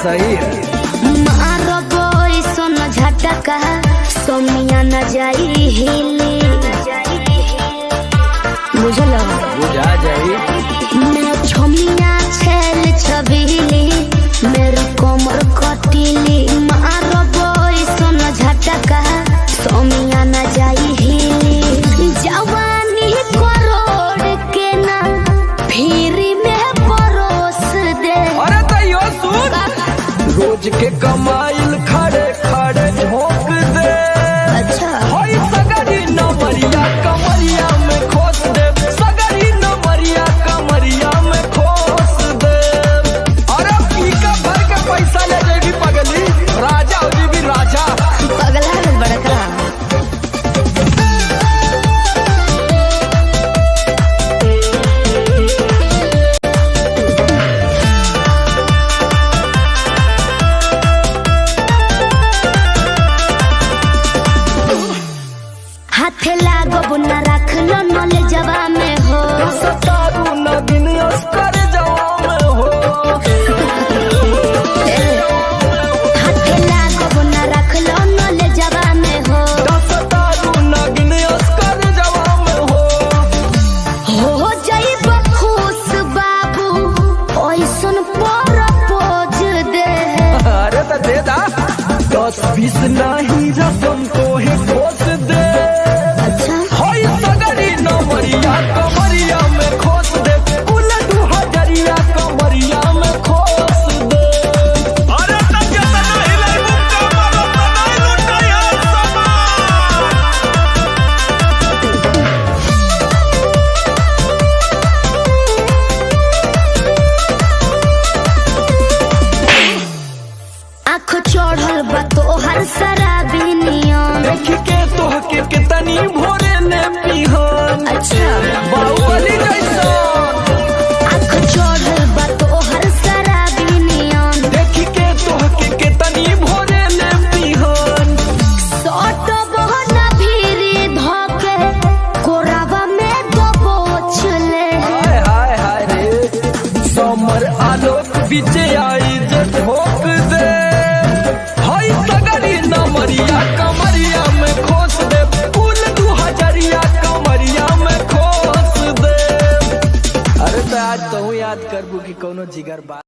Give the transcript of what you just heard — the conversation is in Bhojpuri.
सही है। मारो बोई सोन झटका सोमिया न जाई हिली बुझल बुझा जाई। मैं छोमिया छेल छबीली मेरी कोमर कटीली मारो बोई सोन झटका सोमिया न जाई हिली जवानी करोड़ के ना फिरी में परोस दे। अरे तैयो सुन रोज के कमाइल खड़े खड़े झोंक दे। अच्छा होई सगरी नमरिया कमरिया में खोस दे। सगरी नमरिया कमरिया में खोस दे। अरे पीका भर के पैसा ले जाएगी पगली राजा हो जी भी राजा। पगला है बड़का हाथे लागो न रख लो नले जवा में हो सतारू न दिन कर जवा में हो। हाथे लागो न रख लो नले जवा में हो सतारू न दिन कर जवा में हो जाइब खुश बाबू ओइसन पर पोज दे। अरे तो दे दा 10-20 नहीं रकम को है खोस दे। अच्छा होई सगरी नमरिया कमरिया में खोस दे। कुल 2000 कमरिया में खोस दे। अरे तक नहीं ले कमर नहीं लुटाया सामान। आँख चढ़ल बा तोहर शराबी नियम। देख के तोहके कितनी भोरे ने पीहन। अच्छा बाहुबली जैसा आँख चढ़ल बा तोहर शराबी नियम। देख के तोहके कितनी भोरे ने पीहन। सट बहना भीरी धोके कोरावा में दबोच ले। हाय हाय हाय रे समर आलोक बीच आई जे ठोक दे। हाय सगरी नमरिया कमरिया में खोस दे। कुल 2000 कमरिया में खोस दे। अरे तो आज तो याद करबू कि कोनो जिगर बा।